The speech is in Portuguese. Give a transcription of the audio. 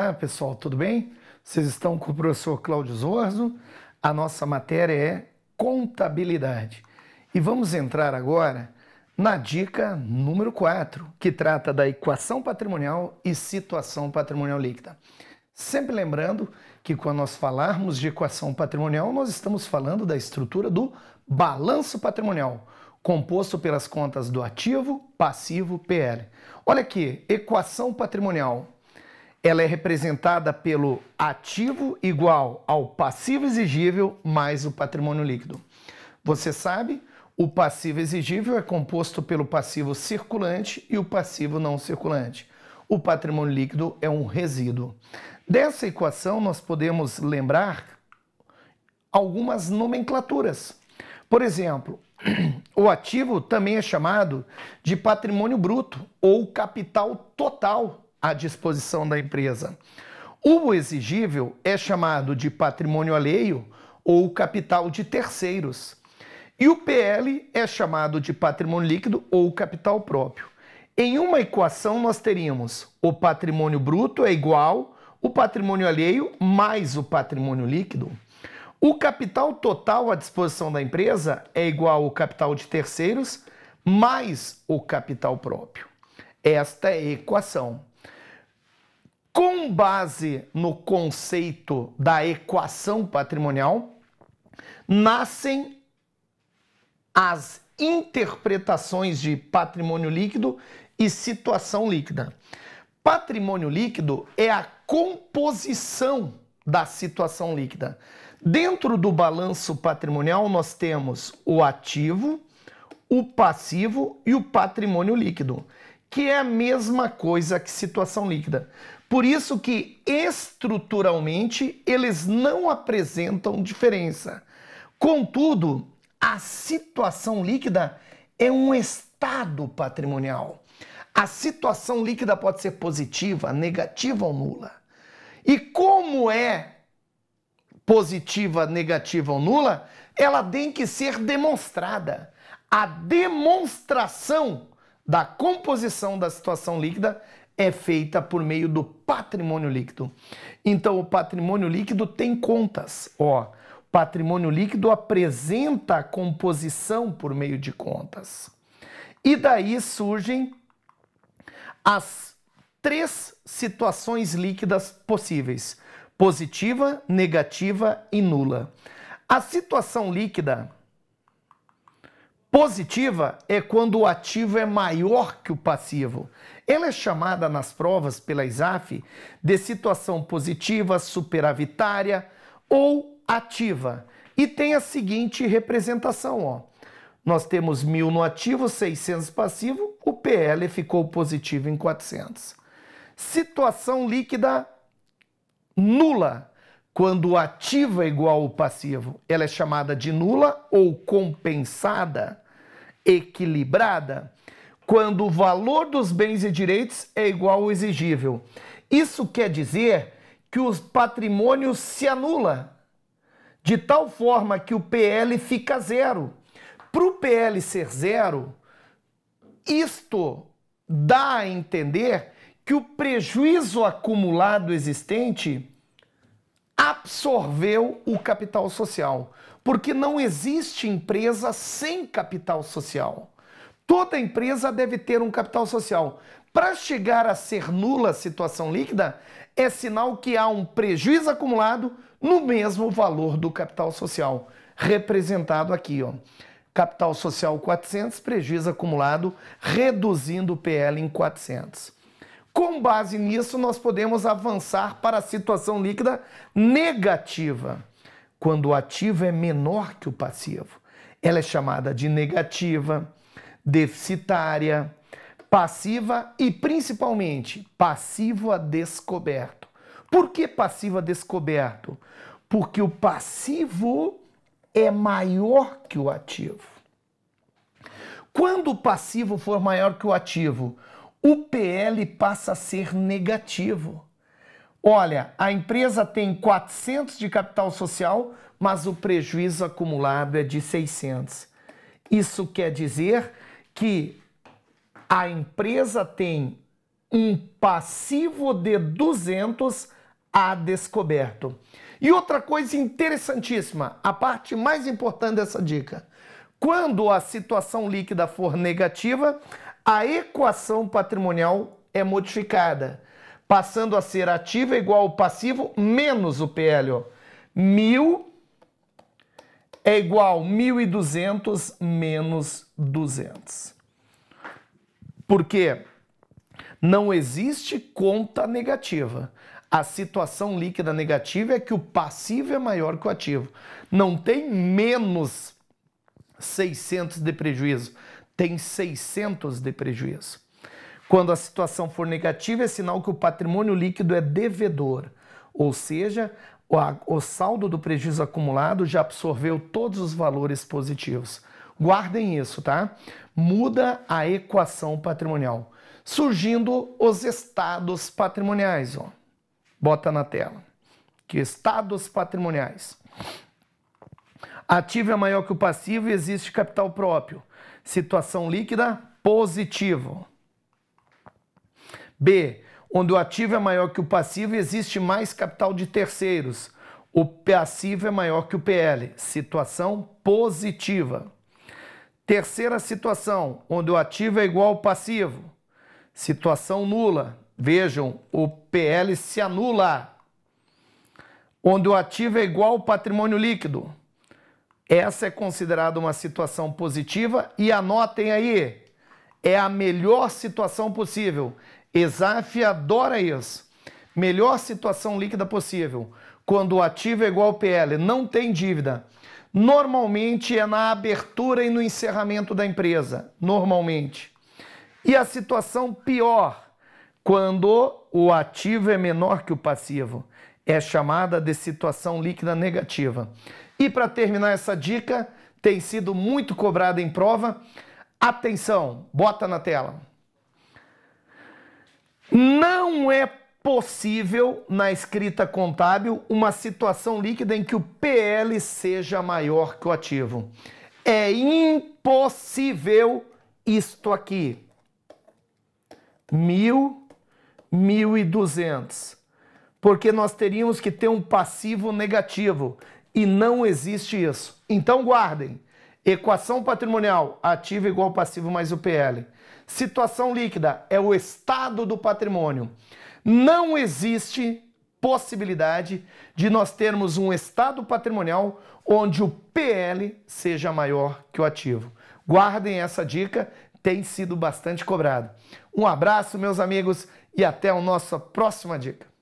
Olá, pessoal, tudo bem? Vocês estão com o professor Cláudio Zorzo. A nossa matéria é contabilidade. E vamos entrar agora na dica número 4, que trata da equação patrimonial e situação patrimonial líquida. Sempre lembrando que quando nós falarmos de equação patrimonial, nós estamos falando da estrutura do balanço patrimonial, composto pelas contas do ativo, passivo, PL. Olha aqui, equação patrimonial. Ela é representada pelo ativo igual ao passivo exigível mais o patrimônio líquido. Você sabe, o passivo exigível é composto pelo passivo circulante e o passivo não circulante. O patrimônio líquido é um resíduo. Dessa equação, nós podemos lembrar algumas nomenclaturas. Por exemplo, o ativo também é chamado de patrimônio bruto ou capital total à disposição da empresa. O exigível é chamado de patrimônio alheio ou capital de terceiros. E o PL é chamado de patrimônio líquido ou capital próprio. Em uma equação, nós teríamos o patrimônio bruto é igual o patrimônio alheio mais o patrimônio líquido. O capital total à disposição da empresa é igual ao capital de terceiros mais o capital próprio. Esta é a equação. Com base no conceito da equação patrimonial, nascem as interpretações de patrimônio líquido e situação líquida. Patrimônio líquido é a composição da situação líquida. Dentro do balanço patrimonial, nós temos o ativo, o passivo e o patrimônio líquido, que é a mesma coisa que situação líquida. Por isso que, estruturalmente, eles não apresentam diferença. Contudo, a situação líquida é um estado patrimonial. A situação líquida pode ser positiva, negativa ou nula. E como é positiva, negativa ou nula, ela tem que ser demonstrada. A demonstração da composição da situação líquida é feita por meio do patrimônio líquido. Então, o patrimônio líquido tem contas. O patrimônio líquido apresenta a composição por meio de contas. E daí surgem as três situações líquidas possíveis: positiva, negativa e nula. A situação líquida positiva é quando o ativo é maior que o passivo. Ela é chamada nas provas pela ISAF de situação positiva, superavitária ou ativa. E tem a seguinte representação, Nós temos 1.000 no ativo, 600 passivo, o PL ficou positivo em 400. Situação líquida nula. Quando o ativo é igual ao passivo, ela é chamada de nula ou compensada, equilibrada, quando o valor dos bens e direitos é igual ao exigível. Isso quer dizer que o patrimônio se anula, de tal forma que o PL fica zero. Para o PL ser zero, isto dá a entender que o prejuízo acumulado existente absorveu o capital social, porque não existe empresa sem capital social. Toda empresa deve ter um capital social. Para chegar a ser nula a situação líquida, é sinal que há um prejuízo acumulado no mesmo valor do capital social, representado aqui, Capital social 400, prejuízo acumulado, reduzindo o PL em 400. Com base nisso, nós podemos avançar para a situação líquida negativa, quando o ativo é menor que o passivo. Ela é chamada de negativa, deficitária, passiva e, principalmente, passivo a descoberto. Por que passivo a descoberto? Porque o passivo é maior que o ativo. Quando o passivo for maior que o ativo, o PL passa a ser negativo. Olha, a empresa tem 400 de capital social, mas o prejuízo acumulado é de 600. Isso quer dizer que a empresa tem um passivo de 200, a descoberto. E outra coisa interessantíssima, a parte mais importante dessa dica. Quando a situação líquida for negativa, a equação patrimonial é modificada, passando a ser ativa igual ao passivo menos o PL. Ó. 1.000 é igual a 1.200 menos 200. Por quê? Não existe conta negativa. A situação líquida negativa é que o passivo é maior que o ativo. Não tem menos 600 de prejuízo, tem 600 de prejuízo. Quando a situação for negativa, é sinal que o patrimônio líquido é devedor, ou seja, o saldo do prejuízo acumulado já absorveu todos os valores positivos. Guardem isso, tá? Muda a equação patrimonial, surgindo os estados patrimoniais, ó. Bota na tela. Que estados patrimoniais. Ativo é maior que o passivo e existe capital próprio. Situação líquida, positivo. B. Onde o ativo é maior que o passivo e existe mais capital de terceiros. O passivo é maior que o PL. Situação positiva. Terceira situação, onde o ativo é igual ao passivo. Situação nula. Vejam, o PL se anula. Onde o ativo é igual ao patrimônio líquido. Essa é considerada uma situação positiva e anotem aí, é a melhor situação possível. ESAF adora isso. Melhor situação líquida possível. Quando o ativo é igual ao PL, não tem dívida. Normalmente é na abertura e no encerramento da empresa. Normalmente. E a situação pior, quando o ativo é menor que o passivo. É chamada de situação líquida negativa. E para terminar essa dica, tem sido muito cobrada em prova. Atenção, bota na tela. Não é possível, na escrita contábil, uma situação líquida em que o PL seja maior que o ativo. É impossível isto aqui. 1.000, 1.200. Porque nós teríamos que ter um passivo negativo. E não existe isso. Então guardem. Equação patrimonial, ativo igual ao passivo mais o PL. Situação líquida é o estado do patrimônio. Não existe possibilidade de nós termos um estado patrimonial onde o PL seja maior que o ativo. Guardem essa dica, tem sido bastante cobrado. Um abraço, meus amigos, e até a nossa próxima dica.